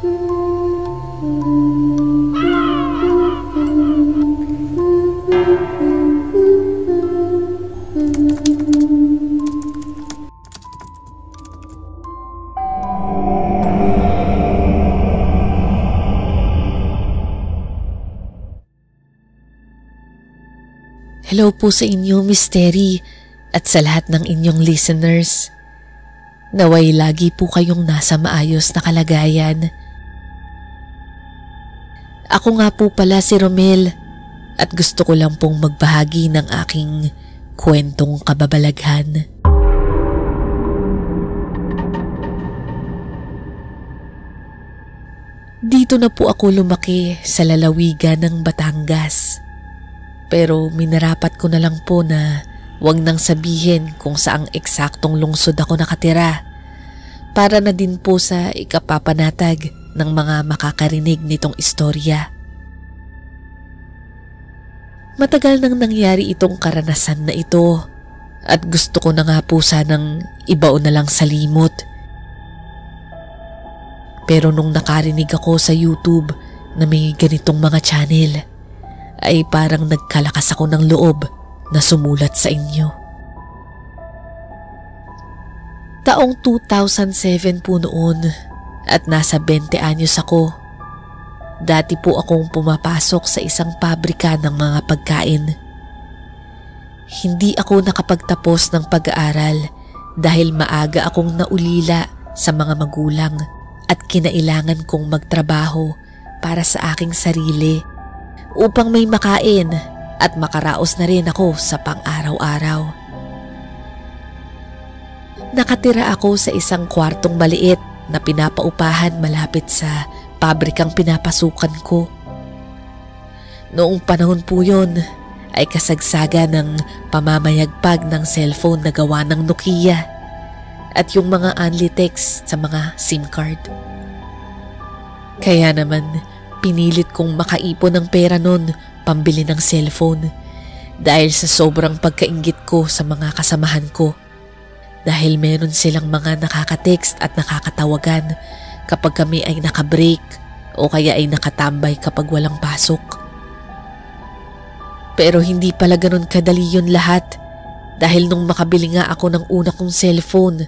Hello po sa inyo, Miss Terry, at sa lahat ng inyong listeners. Naway lagi po kayong nasa maayos na kalagayan. Ako nga po pala si Romel at gusto ko lang pong magbahagi ng aking kwentong kababalaghan. Dito na po ako lumaki sa lalawigan ng Batangas. Pero minarapat ko na lang po na wag nang sabihin kung saang eksaktong lungsod ako nakatira para na din po sa ikapapanatag ng mga makakarinig nitong istorya. Matagal nang nangyari itong karanasan na ito at gusto ko na nga po sanang ibaon na lang sa limot. Pero nung nakarinig ako sa YouTube na may ganitong mga channel, ay parang nagkalakas ako ng loob na sumulat sa inyo. Taong 2007 po noon at nasa 20 anyos ako. Dati po akong pumapasok sa isang pabrika ng mga pagkain. Hindi ako nakapagtapos ng pag-aaral dahil maaga akong naulila sa mga magulang at kinailangan kong magtrabaho para sa aking sarili upang may makain at makaraos na rin ako sa pang-araw-araw. Nakatira ako sa isang kwartong maliit na pinapaupahan malapit sa pabrikang pinapasukan ko. Noong panahon po yun ay kasagsaga ng pamamayagpag ng cellphone na gawa ng Nokia at yung mga only text sa mga SIM card. Kaya naman pinilit kong makaipon ng pera nun pambili ng cellphone dahil sa sobrang pagkainggit ko sa mga kasamahan ko dahil meron silang mga nakaka-text at nakakatawagan kapag kami ay nakabreak o kaya ay nakatambay kapag walang pasok. Pero hindi pala ganun kadali yun lahat dahil nung makabili nga ako ng una kong cellphone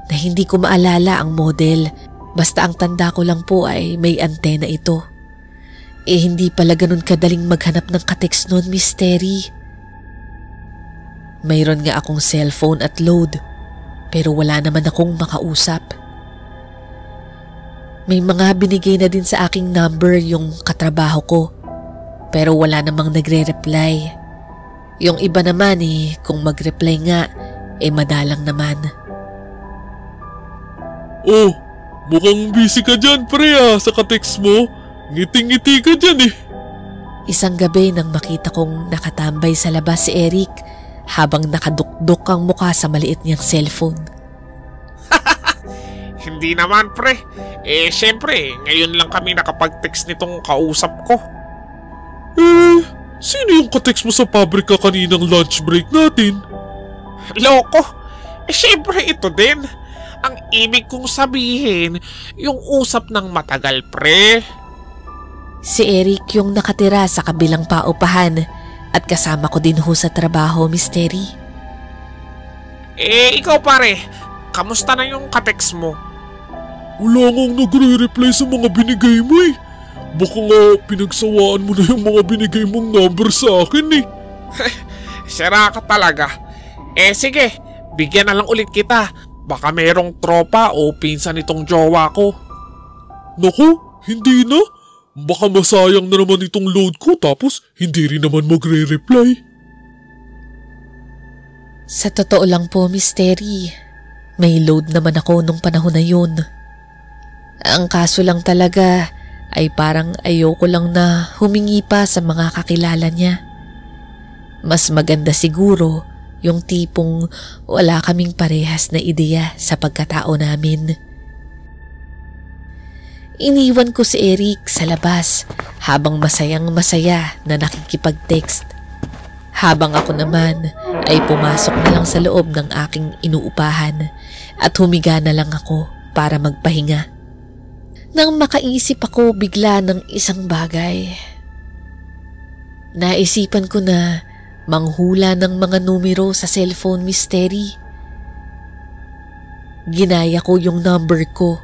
na hindi ko maalala ang model, basta ang tanda ko lang po ay may antena ito. Hindi pala ganun kadaling maghanap ng ka-text nun, Miss Terry. Mayroon nga akong cellphone at load, pero wala naman akong makausap. May mga binigay na din sa aking number yung katrabaho ko, pero wala namang nagre-reply. Yung iba naman kung mag-reply nga, madalang naman. Oh, mukhang busy ka dyan, pre sa ka-text mo. Ngiting-ngiti ka dyan Isang gabi nang makita kong nakatambay sa labas si Eric habang nakadukdok ang mukha sa maliit niyang cellphone. Hindi naman pre, syempre ngayon lang kami nakapag-text nitong kausap ko. Sino yung ka-text mo sa pabrika kaninang lunch break natin? Loko, syempre ito din. Ang ibig kong sabihin, yung usap ng matagal pre. Si Eric yung nakatira sa kabilang paupahan at kasama ko din ho sa trabaho, Miss Terry. Ikaw pare, kamusta na yung ka-text mo? Wala ngang nagre-reply sa mga binigay mo Baka nga pinagsawaan mo na yung mga binigay mong number sa akin Sira ka talaga. Sige, bigyan na lang ulit kita. Baka merong tropa o pinsan itong jowa ko. Naku, hindi na. Baka masayang na naman itong load ko tapos hindi rin naman magre-reply. Sa totoo lang po, Miss Terry, may load naman ako nung panahon na yun. Ang kaso lang talaga ay parang ayoko lang na humingi pa sa mga kakilala niya. Mas maganda siguro yung tipong wala kaming parehas na ideya sa pagkatao namin. Iniwan ko si Eric sa labas habang masayang masaya na nakikipag-text. Habang ako naman ay pumasok na lang sa loob ng aking inuupahan at humiga na lang ako para magpahinga. nang makaisip ako bigla ng isang bagay. Naisipan ko na manghula ng mga numero sa cellphone mystery. Ginaya ko yung number ko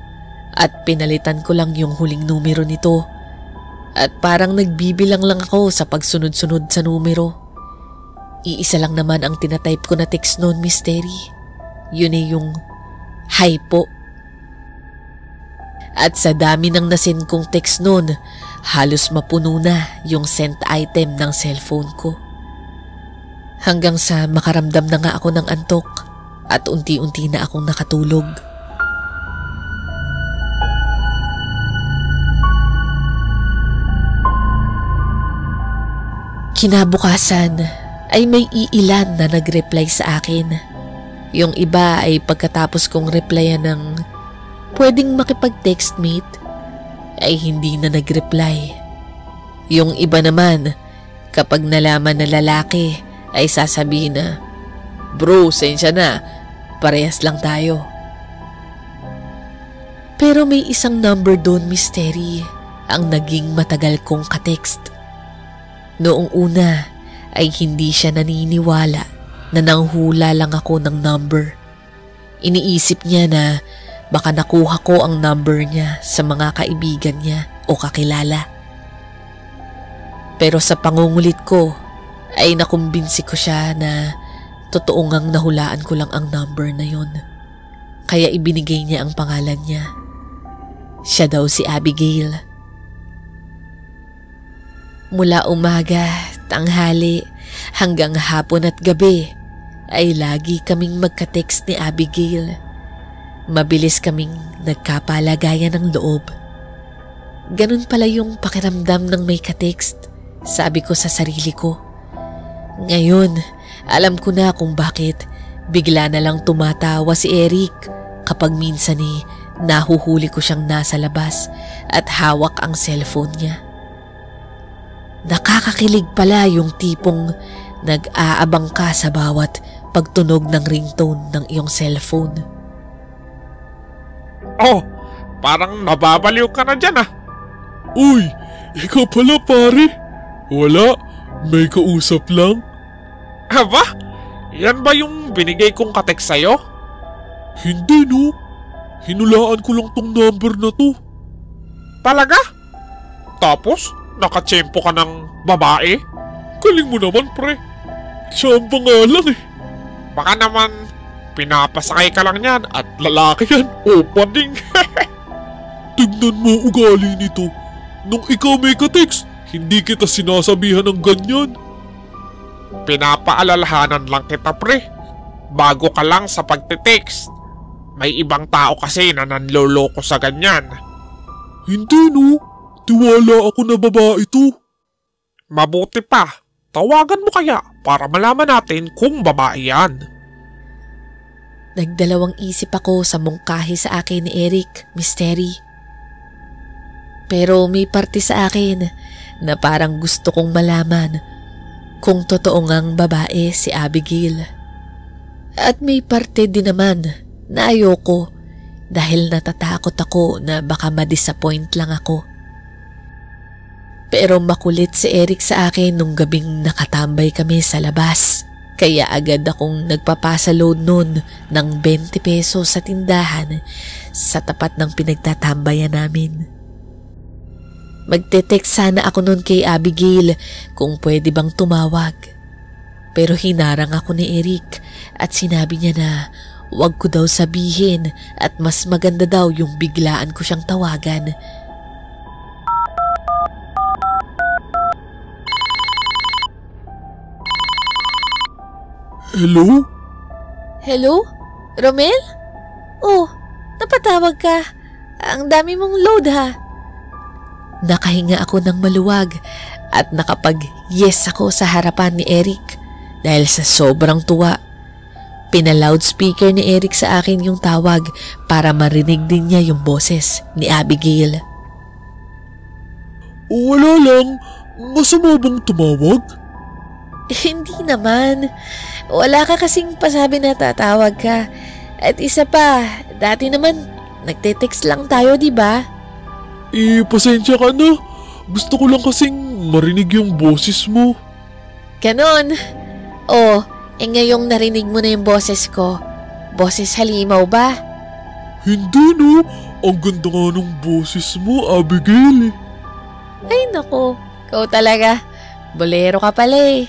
at pinalitan ko lang yung huling numero nito. At parang nagbibilang lang ako sa pagsunod-sunod sa numero. Iisa lang naman ang tinatype ko na text noon, mystery. Yun ay yung hi po. At sa dami ng nasend kong text noon, halos mapuno na yung sent item ng cellphone ko. Hanggang sa makaramdam na nga ako ng antok at unti-unti na akong nakatulog. Kinabukasan ay may iilan na nag-reply sa akin. Yung iba ay pagkatapos kong replyan ng pwedeng makipag-text mate ay hindi na nag-reply. Yung iba naman kapag nalaman na lalaki ay sasabihin na, "Bro, sensya na, parehas lang tayo." Pero may isang number doon, mystery, ang naging matagal kong katext. Noong una ay hindi siya naniniwala na nanghula lang ako ng number. Iniisip niya na baka nakuha ko ang number niya sa mga kaibigan niya o kakilala. Pero sa pangungulit ko ay nakumbinsi ko siya na totoo ngang nahulaan ko lang ang number na yon. Kaya ibinigay niya ang pangalan niya. Siya daw si Abigail. Mula umaga, tanghali, hanggang hapon at gabi ay lagi kaming magka-text ni Abigail. Mabilis kaming nagkapalagayan ng loob. Ganun pala yung pakiramdam ng may ka-text, sabi ko sa sarili ko. Ngayon, alam ko na kung bakit bigla na lang tumatawa si Eric kapag minsan nahuhuli ko siyang nasa labas at hawak ang cellphone niya. Nakakakilig pala yung tipong nag-aabang ka sa bawat pagtunog ng ringtone ng iyong cellphone. Oh, parang nababaliw ka na dyan ah. Uy, ikaw pala pare. Wala, may kausap lang. Aba? Yan ba yung binigay kong katext sa'yo? Hindi no, hinulaan ko lang tong number na to. Talaga? Tapos, nakatsempo ka ng babae? Galing mo naman pre, siya ang pangalan eh. Baka naman, pinapasakay ka lang yan at lalaki yan, opening. Tignan mo ugali nito. Nung ikaw may ka-text, hindi kita sinasabihan ng ganyan. Pinapaalalahanan lang kita pre, bago ka lang sa pagte-text. May ibang tao kasi na nanloloko sa ganyan. Hindi no, tiwala ako na babae to. Mabuti pa, tawagan mo kaya para malaman natin kung babae yan. Nagdalawang isip ako sa mungkahi sa akin ni Eric, mystery. Pero may parte sa akin na parang gusto kong malaman kung totoo ngang babae si Abigail. At may parte din naman na ayoko dahil natatakot ako na baka ma-disappoint lang ako. Pero makulit si Eric sa akin nung gabing nakatambay kami sa labas. Kaya agad akong nagpapasa-load nun ng 20 pesos sa tindahan sa tapat ng pinagtatambayan namin. Magte-text sana ako nun kay Abigail kung pwede bang tumawag. Pero hinarang ako ni Eric at sinabi niya na wag ko daw sabihin at mas maganda daw yung biglaan ko siyang tawagan. Hello? Hello? Romel? Oh, napatawag ka. Ang dami mong load ha. Nakahinga ako ng maluwag at nakapag-yes ako sa harapan ni Eric dahil sa sobrang tuwa. Pina-loudspeaker ni Eric sa akin yung tawag para marinig din niya yung boses ni Abigail. Wala lang, masama bang tumawag? Hindi naman. Wala ka kasing pasabi na tatawag ka. At isa pa, dati naman nagte-text lang tayo, di ba? Pasensya ka na. Gusto ko lang kasing marinig yung boses mo. Ganon. Ngayong narinig mo na yung boses ko, boses halimaw ba? Hindi no. Ang ganda nga ng boses mo, Abigail. Ay nako, ikaw talaga. Bolero ka pala eh.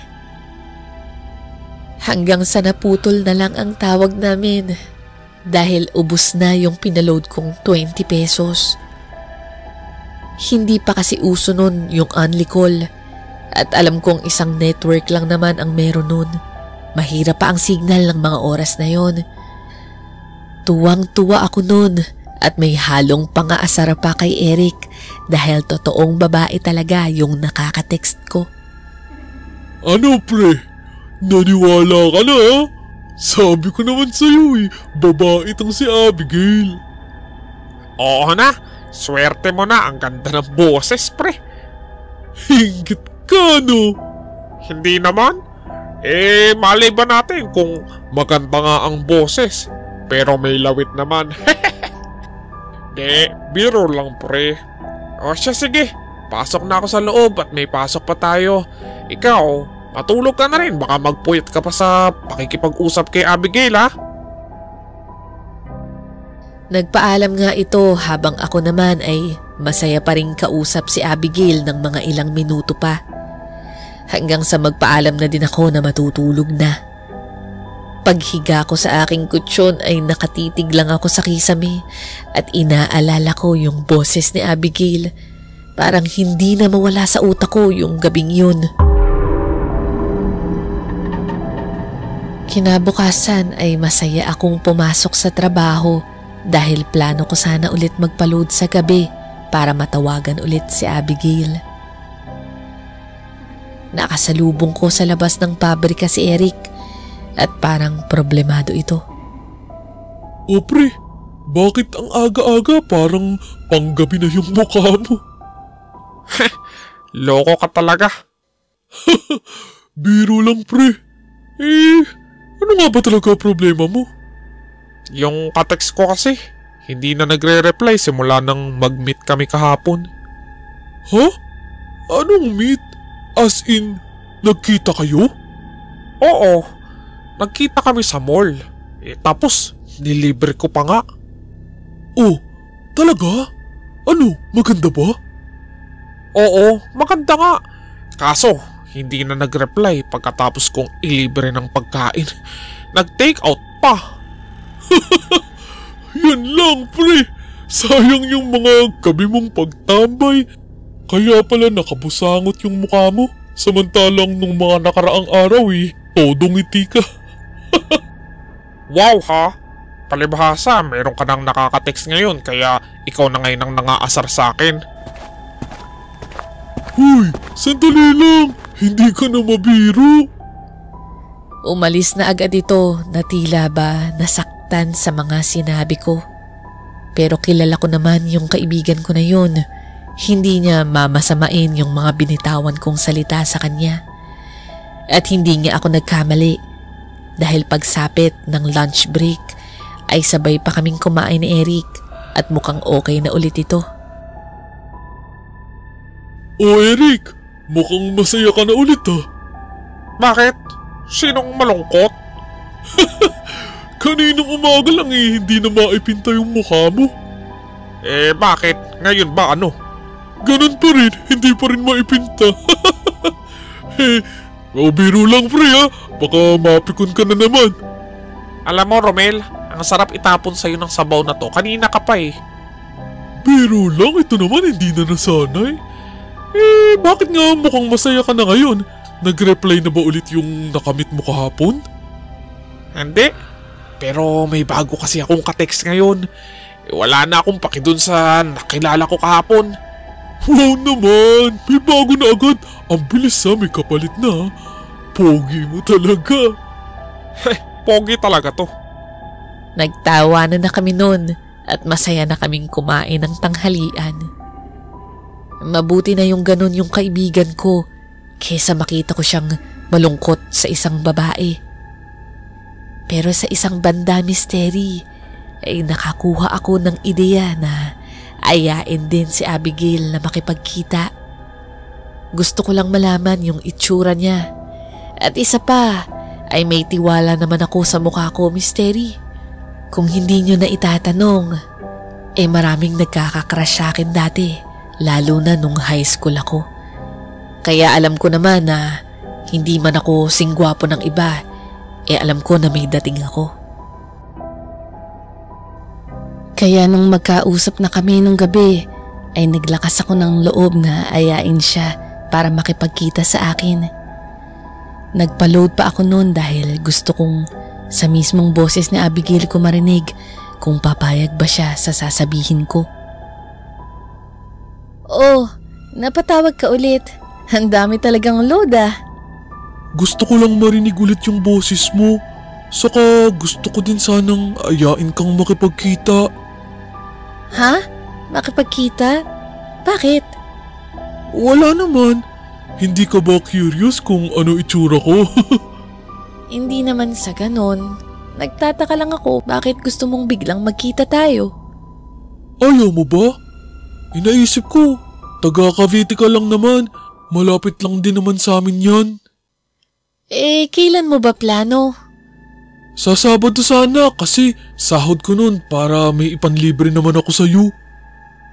Hanggang sa naputol na lang ang tawag namin dahil ubos na yung pinaload kong 20 pesos. Hindi pa kasi uso nun yung only call at alam kong isang network lang naman ang meron nun. Mahirap pa ang signal ng mga oras na yon. Tuwang-tuwa ako nun at may halong pangaasar pa kay Eric dahil totoong babae talaga yung nakaka-text ko. Ano pre? Naniwala ka na ha? Sabi ko naman sa'yo babae itong si Abigail. Oo na, swerte mo na, ang ganda ng boses pre. Hinggit ka no? Hindi naman. Malay ba natin kung maganda nga ang boses, pero may lawit naman. Biro lang pre. O siya sige, pasok na ako sa loob at may pasok pa tayo. Ikaw, matulog ka na rin, baka magpuyat ka pa sa pakikipag-usap kay Abigail ha. Nagpaalam nga ito habang ako naman ay masaya pa rin kausap si Abigail ng mga ilang minuto pa. Hanggang sa magpaalam na din ako na matutulog na. Paghiga ko sa aking kutsyon ay nakatitig lang ako sa kisame at inaalala ko yung boses ni Abigail. Parang hindi na mawala sa utak ko yung gabing yun. Kinabukasan ay masaya akong pumasok sa trabaho dahil plano ko sana ulit magpa-load sa gabi para matawagan ulit si Abigail. Nakasalubong ko sa labas ng pabrika si Eric at parang problemado ito. O pre, bakit ang aga-aga parang panggabi na yung mukha mo? Loko ka talaga. Biro lang pre. Ano nga ba talaga problema mo? Yung katext ko kasi, hindi na nagre-reply simula nang mag-meet kami kahapon. Ha? Anong meet? As in, nagkita kayo? Oo, nagkita kami sa mall. Tapos, nilibre ko pa nga. Oh, talaga? Ano, maganda ba? Oo, maganda nga. Kaso, hindi na nag-reply pagkatapos kong ilibre ng pagkain. Nag-take out pa. Yan lang pre. Sayang yung mga gabi mong pagtambay. Kaya pala nakabusangot yung mukha mo. Samantalang nung mga nakaraang araw todong ngiti ka. Wow ha? Palibhasa, meron ka nang nakaka-text ngayon kaya ikaw na ngayon ang nangaasar sa akin. Huy, sandali lang. Hindi ka na mabiro. Umalis na agad ito na tila ba nasaktan sa mga sinabi ko. Pero kilala ko naman yung kaibigan ko na yun. Hindi niya mamasamain yung mga binitawan kong salita sa kanya. At hindi niya ako nagkamali dahil pagsapit ng lunch break ay sabay pa kaming kumain ni Eric at mukhang okay na ulit ito. O Eric, mukhang masaya ka na ulit ha. Bakit? Sinong malungkot? Kaninang umaga lang hindi na maipinta yung mukha mo. Bakit? Ngayon ba ano? Ganun pa rin, hindi pa rin maipinta. Biro lang pre ha, baka mapikon ka na naman. Alam mo Romel, ang sarap itapon sa'yo ng sabaw na to, kanina ka pa Biro lang, ito naman hindi na nasanay. Bakit nga mukhang masaya ka na ngayon? Nag-reply na ba ulit yung nakamit mo kahapon? Hindi, pero may bago kasi akong ka-text ngayon. Wala na akong paki dun sa nakilala ko kahapon. Wow naman, may bago na agad. Ang bilis may kapalit na. Pogi mo talaga. Pogi talaga to. Nagtawanan na kami noon at masaya na kaming kumain ng tanghalian. Mabuti na yung ganun yung kaibigan ko kesa makita ko siyang malungkot sa isang babae. Pero sa isang banda misteri ay nakakuha ako ng ideya na ayain din si Abigail na makipagkita. Gusto ko lang malaman yung itsura niya. At isa pa, ay may tiwala naman ako sa mukha ko, Mystery. Kung hindi nyo na itatanong, maraming nagkakakrush sa akin dati, lalo na nung high school ako. Kaya alam ko naman na hindi man ako singwapo ng iba, alam ko na may dating ako. Kaya nung magkausap na kami nung gabi, ay naglakas ako ng loob na ayain siya para makipagkita sa akin. Nagpa-load pa ako noon dahil gusto kong sa mismong boses ni Abigail ko marinig kung papayag ba siya sa sasabihin ko. Oh, napatawag ka ulit. Ang dami talagang load ah. Gusto ko lang marinig ulit yung boses mo. Saka gusto ko din sanang ayain kang makipagkita. Ha? Makipagkita? Bakit? Wala naman. Hindi ka ba curious kung ano itsura ko? Hindi naman sa ganon. Nagtataka lang ako bakit gusto mong biglang magkita tayo. Ayaw mo ba? Inaisip ko, taga Cavite ka lang naman. Malapit lang din naman sa amin yan. Kailan mo ba plano? Sa Sabado sana kasi sahod ko nun para may ipanlibre naman ako sa'yo.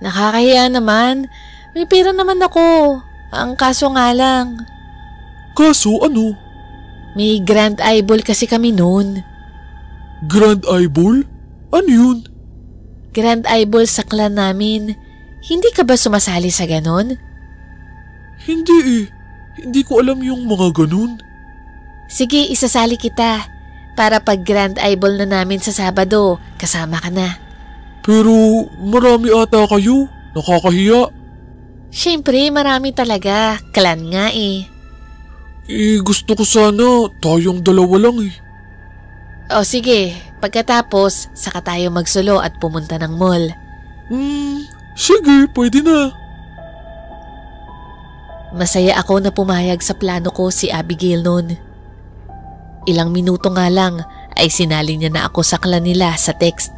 Nakakahiya naman. May pera naman ako. Ang kaso nga lang. Kaso ano? May Grand Eyeball kasi kami noon. Grand Eyeball? Ano yun? Grand Eyeball sa clan namin. Hindi ka ba sumasali sa ganon? Hindi Hindi ko alam yung mga ganun. Sige, isasali kita. Para pag Grand Eyeball na namin sa Sabado, kasama ka na. Pero marami ata kayo. Nakakahiya. Siyempre, marami talaga. Clan nga eh. Gusto ko sana tayong dalawa lang eh. O sige, pagkatapos, saka tayo magsulo at pumunta ng mall. Sige, pwede na. Masaya ako na pumayag sa plano ko si Abigail noon. Ilang minuto nga lang ay sinali niya na ako sa clan nila sa text.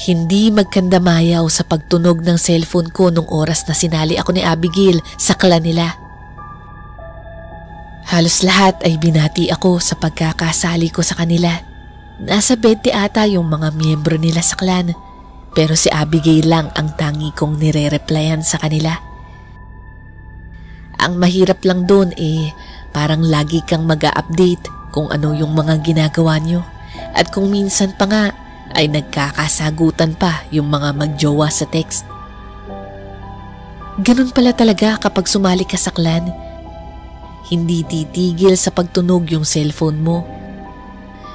Hindi magkandamayaw sa pagtunog ng cellphone ko nung oras na sinali ako ni Abigail sa clan nila. Halos lahat ay binati ako sa pagkakasali ko sa kanila. Nasa 20 ata yung mga miyembro nila sa clan, pero si Abigail lang ang tangi kong nire-replyan sa kanila. Ang mahirap lang doon parang lagi kang mag-a-update kung ano yung mga ginagawa nyo, at kung minsan pa nga ay nagkakasagutan pa yung mga magjowa sa text. Ganun pala talaga kapag sumali ka sa clan. Hindi titigil sa pagtunog yung cellphone mo.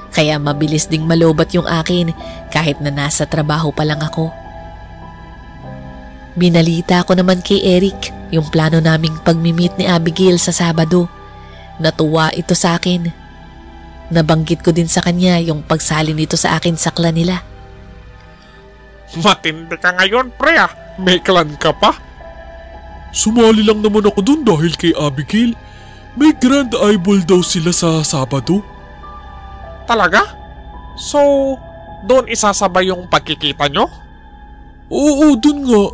Kaya mabilis ding malobat yung akin kahit na nasa trabaho pa lang ako. Binalita ko naman kay Eric yung plano naming pagmi-meet ni Abigail sa Sabado. Natuwa ito sa akin. Nabanggit ko din sa kanya yung pagsali nito sa akin sa clan nila. Matindi ka ngayon, pre ah. May clan ka pa? Sumali lang naman ako dun dahil kay Abigail. May Grand Eyeball daw sila sa Sabado. Talaga? So, doon isasabay yung pagkikita nyo? Oo, dun nga.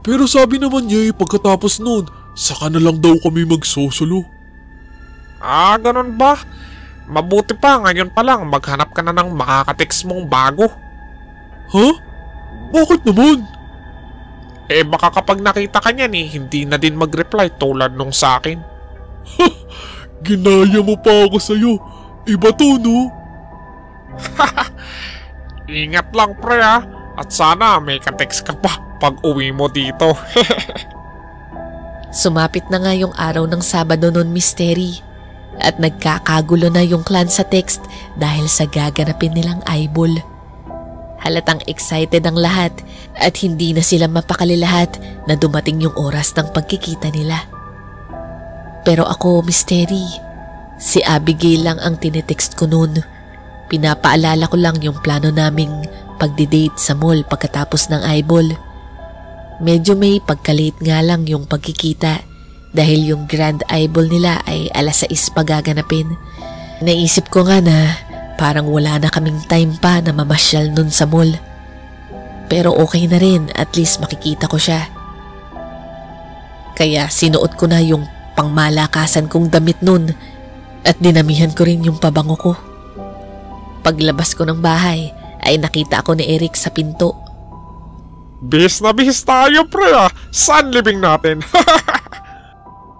Pero sabi naman niya pagkatapos nun, saka na lang daw kami magsusulo. Ah, ganun ba? Mabuti pa ngayon pa lang maghanap ka na ng makaka-text mong bago. Ha? Bakit naman? Baka kapag nakita ka niyan hindi na din mag-reply tulad nung sa akin. Ginaya mo pa ako sa'yo. Iba to, no? Ingat lang, pre ah. At sana may ka-text ka pa pag uwi mo dito. Sumapit na nga yung araw ng Sabado noon, Mystery. At nagkakagulo na yung clan sa text dahil sa gaganapin nilang eyeball. Halatang excited ang lahat at hindi na sila mapakali lahat na dumating yung oras ng pagkikita nila. Pero ako, Mystery, si Abigail lang ang tinetext ko noon. Pinapaalala ko lang yung plano naming pagdi-date sa mall pagkatapos ng eyeball. Medyo may pagkalate nga lang yung pagkikita dahil yung Grand Eyeball nila ay 6:00 pagaganapin. Naisip ko nga na parang wala na kaming time pa na mamasyal nun sa mall. Pero okay na rin, at least makikita ko siya. Kaya sinuot ko na yung pangmalakasan kong damit nun at dinamihan ko rin yung pabango ko. Paglabas ko ng bahay ay nakita ako ni Eric sa pinto. Bihis na bihis tayo, pre ah. Saan libing natin?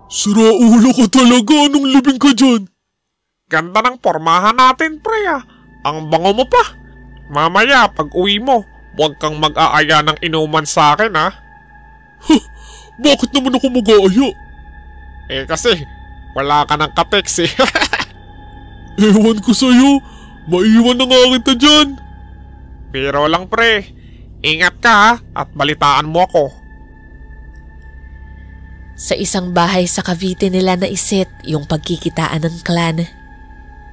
Sira ulo ka talaga, anong libing ka dyan? Ganda ng pormahan natin, pre ah. Ang bango mo pa. Mamaya, pag uwi mo, huwag kang mag-aaya ng inuman sa akin ah. Bakit naman ako mag-aaya? Kasi, wala ka ng katex eh. Ewan ko sa'yo, maiwan na nga kita dyan. Pero lang pre, ingat ka ha, at balitaan mo ako. Sa isang bahay sa Cavite nila naiset yung pagkikitaan ng clan.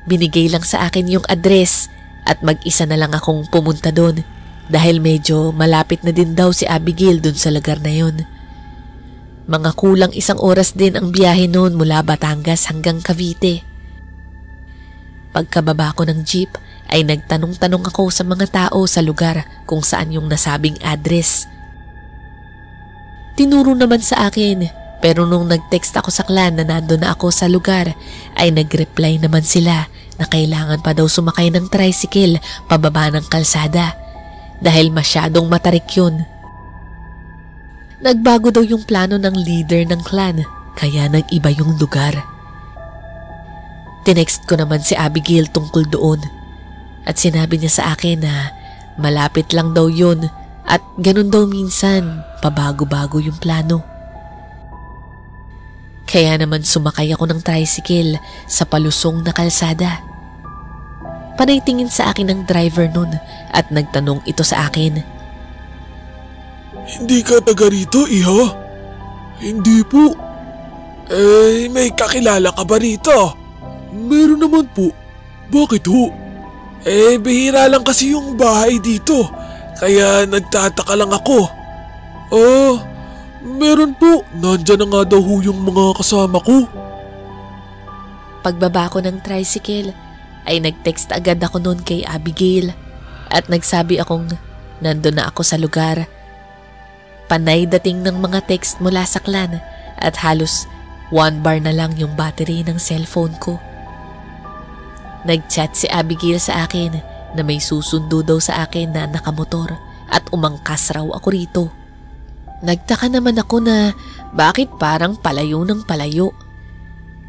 Binigay lang sa akin yung address at mag-isa na lang akong pumunta doon dahil medyo malapit na din daw si Abigail doon sa lugar na yun. Mga kulang 1 oras din ang biyahe noon mula Batangas hanggang Cavite. Pagkababa ko ng jeep ay nagtanong-tanong ako sa mga tao sa lugar kung saan yung nasabing address. Tinuro naman sa akin, pero nung nag-text ako sa clan na nandun na ako sa lugar ay nag-reply naman sila na kailangan pa daw sumakay ng tricycle pababa ng kalsada dahil masyadong matarik yun. Nagbago daw yung plano ng leader ng clan kaya nag-iba yung lugar. Tinext ko naman si Abigail tungkol doon at sinabi niya sa akin na malapit lang daw yun at ganun daw minsan pabago-bago yung plano. Kaya naman sumakay ako ng tricycle sa palusong na kalsada. Panay tingin sa akin ng driver nun at nagtanong ito sa akin. Hindi ka taga rito, iha? Hindi po. May kakilala ka ba rito? Meron naman po. Bakit ho? Bihira lang kasi yung bahay dito. Kaya nagtataka lang ako. Meron po. Nandyan na nga daw ho yung mga kasama ko. Pagbaba ko ng tricycle ay nag-text agad ako noon kay Abigail at nagsabi akong nandun na ako sa lugar. Panay dating ng mga text mula sa clan at halos 1 bar na lang yung battery ng cellphone ko. Nag-chat si Abigail sa akin na may susundo daw sa akin na nakamotor at umangkas raw ako rito. Nagtaka naman ako na bakit parang palayo ng palayo.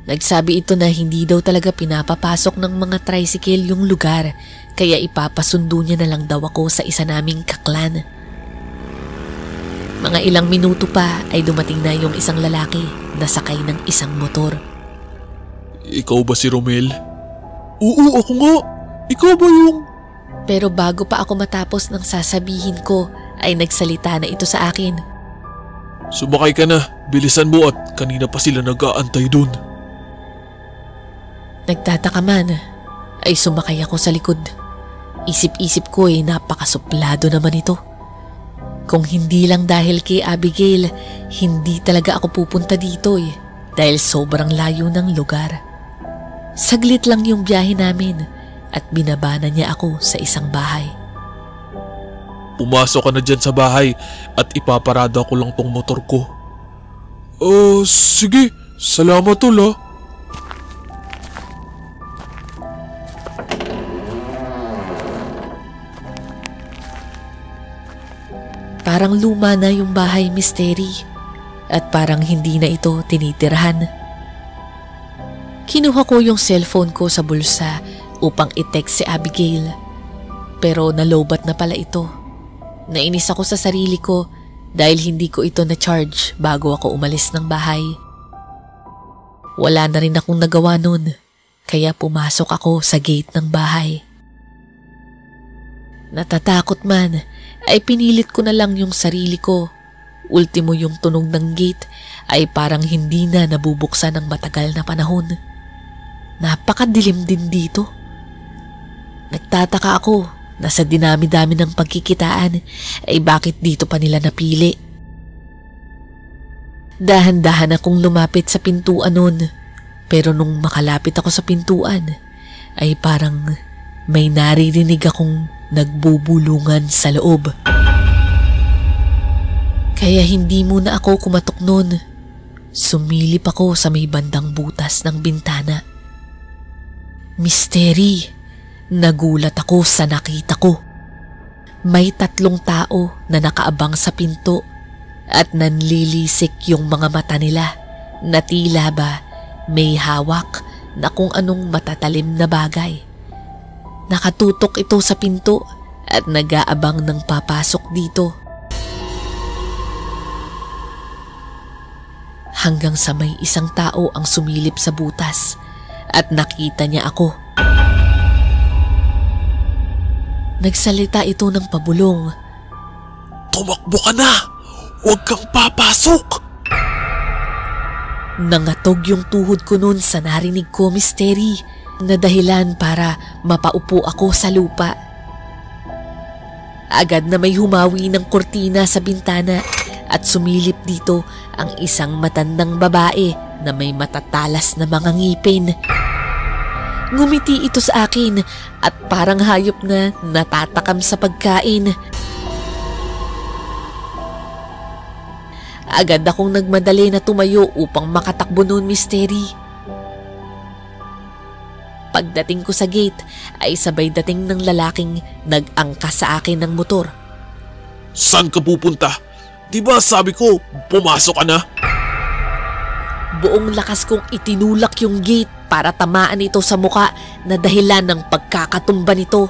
Nagsabi ito na hindi daw talaga pinapapasok ng mga tricycle yung lugar kaya ipapasundo niya na lang daw ako sa isa naming kaklan. Mga ilang minuto pa ay dumating na yung isang lalaki na sakay ng isang motor. Ikaw ba si Romel? Oo, ako nga. Ikaw ba yung... Pero bago pa ako matapos ng sasabihin ko ay nagsalita na ito sa akin. Sumakay ka na, bilisan mo at kanina pa sila nag-aantay dun. Nagtataka man ay sumakay ako sa likod. Isip-isip ko napakasuplado naman ito. Kung hindi lang dahil kay Abigail, hindi talaga ako pupunta dito dahil sobrang layo ng lugar. Saglit lang yung biyahe namin at binaba na niya ako sa isang bahay. Pumasok ka na dyan sa bahay at ipaparada ko lang tong motor ko. Sige. Salamat tol ha. Parang luma na yung bahay, Misteri, at parang hindi na ito tinitirahan. Kinuha ko yung cellphone ko sa bulsa upang i-text si Abigail, pero nalobat na pala ito. Nainis ako sa sarili ko dahil hindi ko ito na-charge bago ako umalis ng bahay. Wala na rin akong nagawa nun, kaya pumasok ako sa gate ng bahay. Natatakot man, ay pinilit ko na lang yung sarili ko. Ultimo yung tunog ng gate ay parang hindi na nabubuksan ng matagal na panahon. Napakadilim din dito. Nagtataka ako na sa dinami-dami ng pagkikitaan ay bakit dito pa nila napili. Dahan-dahan akong lumapit sa pintuan nun, pero nung makalapit ako sa pintuan ay parang may naririnig akong nagbubulungan sa loob. Kaya hindi muna ako kumatok nun. Sumilip ako sa may bandang butas ng bintana. Misteri, nagulat ako sa nakita ko. May 3 tao na nakaabang sa pinto at nanlilisik yung mga mata nila na tila ba may hawak na kung anong matatalim na bagay. Nakatutok ito sa pinto at nag-aabang ng papasok dito. Hanggang sa may isang tao ang sumilip sa butas at nakita niya ako. Nagsalita ito ng pabulong. Tumakbo ka na! Huwag kang papasok! Nangatog yung tuhod ko nun sa narinig ko, Misteri, na dahilan para mapaupo ako sa lupa. Agad na may humawi ng kurtina sa bintana at sumilip dito ang isang matandang babae na may matatalas na mga ngipin. Ngumiti ito sa akin at parang hayop na natatakam sa pagkain. Agad akong nagmadali na tumayo upang makatakbo noon, Misteri. Pagdating ko sa gate ay sabay dating ng lalaking nag-angkas sa akin ng motor. Saan ka pupunta? Di ba sabi ko, pumasok ka na? Buong lakas kong itinulak yung gate para tamaan ito sa muka na dahilan ng pagkakatumba nito.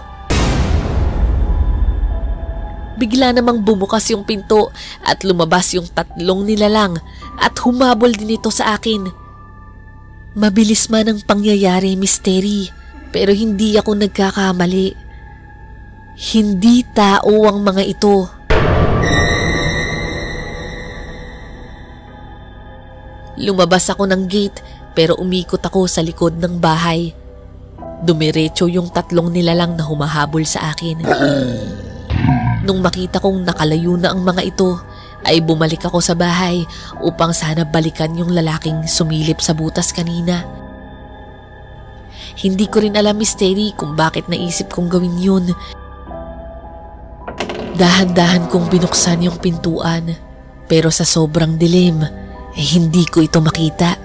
Bigla namang bumukas yung pinto at lumabas yung 3 nilalang at humabol din ito sa akin. Mabilis man ang pangyayari, Misteri, pero hindi ako nagkakamali. Hindi tao ang mga ito. Lumabas ako ng gate pero umikot ako sa likod ng bahay. Dumiretso yung 3 nilalang na humahabol sa akin. Nung makita kong nakalayo na ang mga ito, ay bumalik ako sa bahay upang sana balikan yung lalaking sumilip sa butas kanina. Hindi ko rin alam, Misteri, kung bakit naisip kong gawin yun. Dahan-dahan kong binuksan yung pintuan, pero sa sobrang dilim, hindi ko ito makita.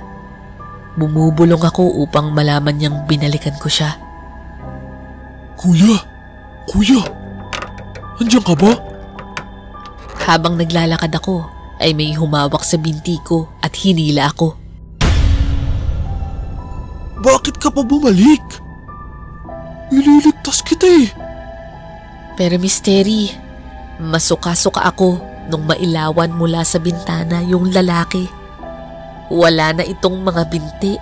Bumubulong ako upang malaman niyang binalikan ko siya. Kuya! Kuya! Andiyan ka ba? Habang naglalakad ako, ay may humawak sa binti ko at hinila ako. Bakit ka pa bumalik? Ililigtas kita eh. Pero Misteri, masuka-suka ako nung mailawan mula sa bintana yung lalaki. Wala na itong mga binti.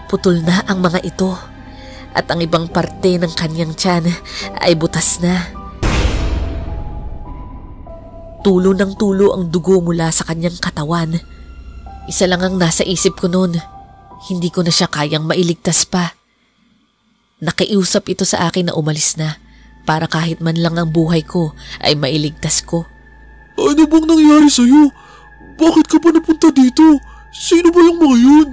Putol na ang mga ito. At ang ibang parte ng kanyang tiyan ay butas na. Tulo ng tulo ang dugo mula sa kanyang katawan. Isa lang ang nasa isip ko noon. Hindi ko na siya kayang mailigtas pa. Nakiusap ito sa akin na umalis na para kahit man lang ang buhay ko ay mailigtas ko. Ano bang nangyari sa'yo? Bakit ka pa napunta dito? Sino ba yung mga yun?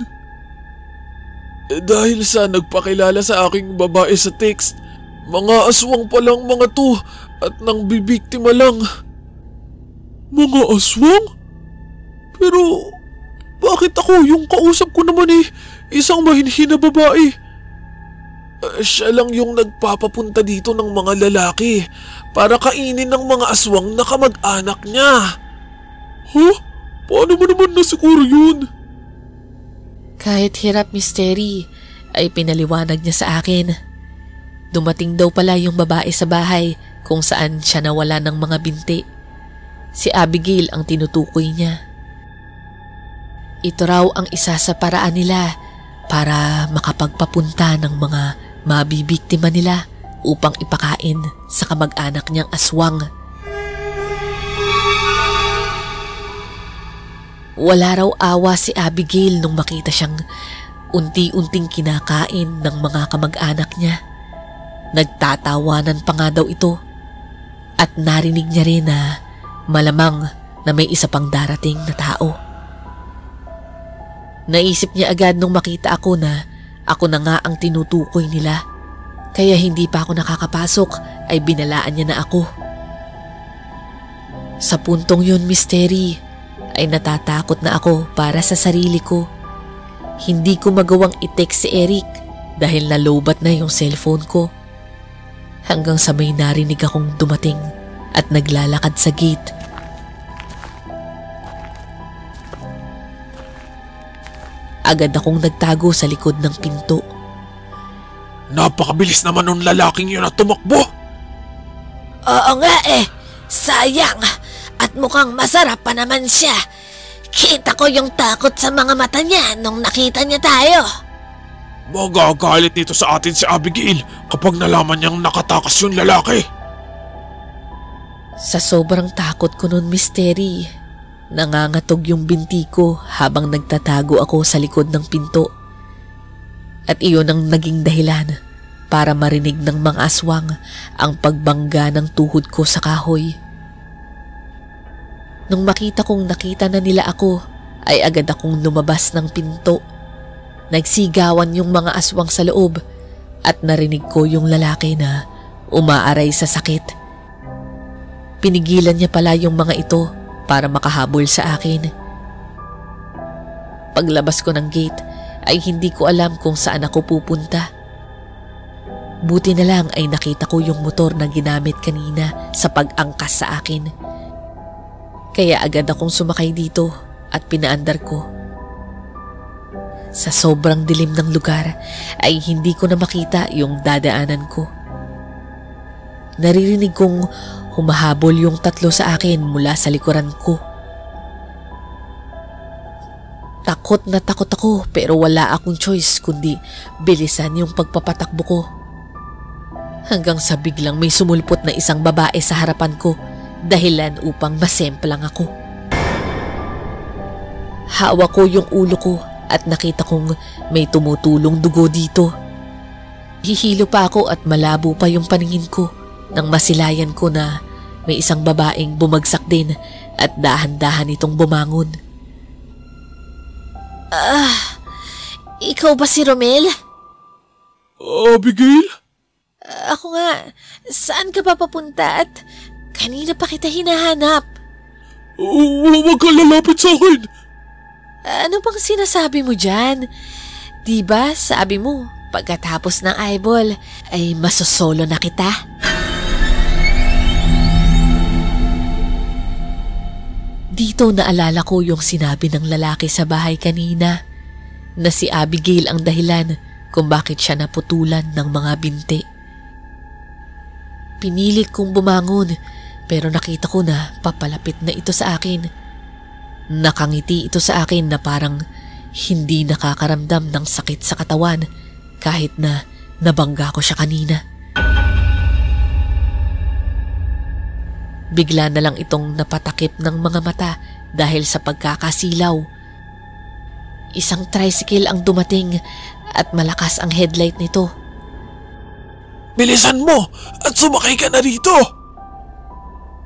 Dahil sa nagpakilala sa aking babae sa text, mga aswang palang mga to at nang bibiktima lang. Mga aswang? Pero bakit ako? Yung kausap ko naman isang mahinhin na babae. Siya lang yung nagpapapunta dito ng mga lalaki para kainin ng mga aswang na kamag-anak niya. Huh? Paano mo naman nasiguro yun? Kahit hirap, Misteri, ay pinaliwanag niya sa akin. Dumating daw pala yung babae sa bahay kung saan siya nawala ng mga binti. Si Abigail ang tinutukoy niya. Ito raw ang isa sa paraan nila para makapagpapunta ng mga mabibiktima nila upang ipakain sa kamag-anak niyang aswang. Wala raw awa si Abigail nung makita siyang unti-unting kinakain ng mga kamag-anak niya. Nagtatawanan pa nga daw ito at narinig niya rin na malamang na may isa pang darating na tao. Naisip niya agad nung makita ako na ako na nga ang tinutukoy nila. Kaya hindi pa ako nakakapasok ay binalaan niya na ako. Sa puntong yun, Mystery, ay natatakot na ako para sa sarili ko. Hindi ko magawang i-text si Eric dahil nalobat na yung cellphone ko. Hanggang sa may narinig akong dumating at naglalakad sa gate. Agad akong nagtago sa likod ng pinto. Napakabilis naman nung lalaking yun at tumakbo. Oo nga eh, sayang. At mukhang masarap pa naman siya. Kita ko yung takot sa mga mata niya nung nakita niya tayo. Magagalit nito sa atin si Abigail kapag nalaman niyang nakatakas yung lalaki. Sa sobrang takot ko nun, Mystery, nangangatog yung binti ko habang nagtatago ako sa likod ng pinto. At iyon ang naging dahilan para marinig ng mga aswang ang pagbangga ng tuhod ko sa kahoy. Nung makita kong nakita na nila ako, ay agad akong lumabas ng pinto. Nagsigawan yung mga aswang sa loob at narinig ko yung lalaki na umaaray sa sakit. Pinigilan niya pala yung mga ito para makahabol sa akin. Paglabas ko ng gate ay hindi ko alam kung saan ako pupunta. Buti na lang ay nakita ko yung motor na ginamit kanina sa pag-angkas sa akin. Kaya agad akong sumakay dito at pinaandar ko. Sa sobrang dilim ng lugar ay hindi ko na makita yung dadaanan ko. Naririnig kong humahabol yung tatlo sa akin mula sa likuran ko. Takot na takot ako pero wala akong choice kundi bilisan yung pagpapatakbo ko. Hanggang sa biglang may sumulpot na isang babae sa harapan ko, dahilan upang masemplang ako. Hawak ko yung ulo ko at nakita kong may tumutulong dugo dito. Hihilo pa ako at malabo pa yung paningin ko nang masilayan ko na may isang babaeng bumagsak din at dahan-dahan itong bumangon. Ikaw ba si Romel? Abigail? Ako nga. Saan ka pa papunta at kanina pa kita hinahanap? Huwag kang lalapit sa akin. Ano bang sinasabi mo dyan? Diba sabi mo pagkatapos ng eyeball ay masosolo na kita? Dito naalala ko yung sinabi ng lalaki sa bahay kanina na si Abigail ang dahilan kung bakit siya naputulan ng mga binti. Pinilit kong bumangon pero nakita ko na papalapit na ito sa akin. Nakangiti ito sa akin na parang hindi nakakaramdam ng sakit sa katawan kahit na nabangga ko siya kanina. Bigla na lang itong napatakip ng mga mata dahil sa pagkakasilaw. Isang tricycle ang dumating at malakas ang headlight nito. Bilisan mo at sumakay ka na rito!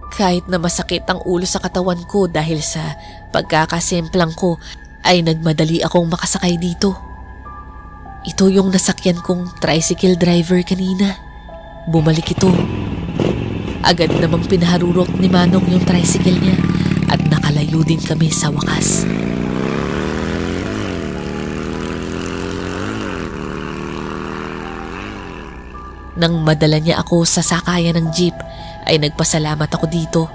Kahit na masakit ang ulo sa katawan ko dahil sa pagkakasemplang ko ay nagmadali akong makasakay dito. Ito yung nasakyan kong tricycle driver kanina. Bumalik ito. Agad namang pinaharurok ni Manong yung tricycle niya at nakalayo din kami sa wakas. Nang madala niya ako sa sakayan ng jeep ay nagpasalamat ako dito.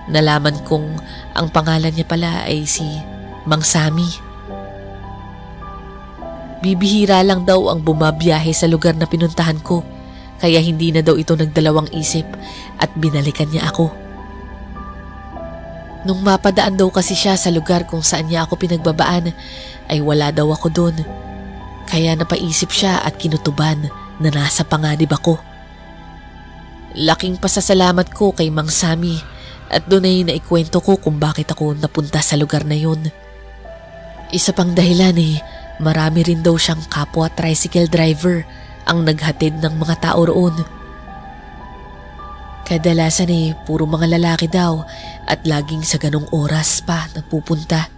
Nalaman kong ang pangalan niya pala ay si Mang Sammy. Bibihira lang daw ang bumabiyahe sa lugar na pinuntahan ko. Kaya hindi na daw ito nagdalawang isip at binalikan niya ako. Nung mapadaan daw kasi siya sa lugar kung saan niya ako pinagbabaan ay wala daw ako doon. Kaya napaisip siya at kinutuban na nasa panganib ako. Laking pasasalamat ko kay Mang Sammy at doon ay naikwento ko kung bakit ako napunta sa lugar na yun. Isa pang dahilan marami rin daw siyang kapwa tricycle driver ang naghatid ng mga tao roon. Kadalasan puro mga lalaki daw at laging sa ganong oras pa nagpupunta.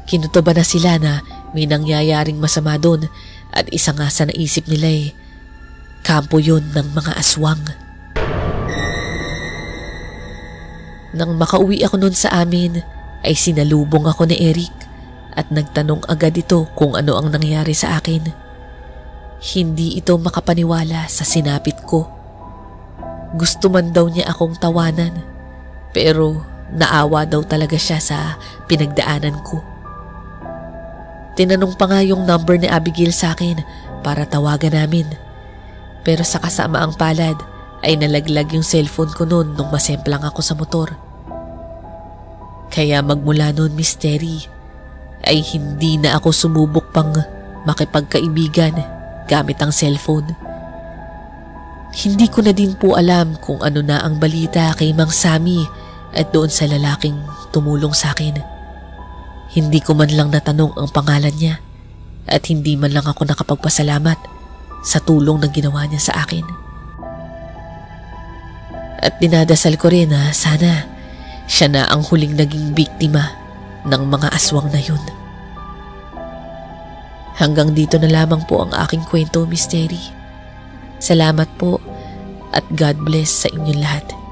Kinutuba na sila na may nangyayaring masama doon at isa nga sa naisip nila kampo yun ng mga aswang. Nang makauwi ako noon sa amin ay sinalubong ako ni Eric at nagtanong agad ito kung ano ang nangyari sa akin. Hindi ito makapaniwala sa sinapit ko. Gusto man daw niya akong tawanan pero naawa daw talaga siya sa pinagdaanan ko. Tinanong pa nga yung number ni Abigail sa akin para tawagan namin. Pero sa kasamaang palad ay nalaglag yung cellphone ko noon nung masemplang ako sa motor. Kaya magmula noon, Miss Terry, ay hindi na ako sumubok pang makipagkaibigan gamit ang cellphone. Hindi ko na din po alam kung ano na ang balita kay Mang Sammy at doon sa lalaking tumulong sa akin. Hindi ko man lang natanong ang pangalan niya at hindi man lang ako nakapagpasalamat sa tulong na ginawa niya sa akin. At dinadasal ko rin na sana siya na ang huling naging biktima ng mga aswang na yun. Hanggang dito na lamang po ang aking kwento, Miss Terry. Salamat po at God bless sa inyong lahat.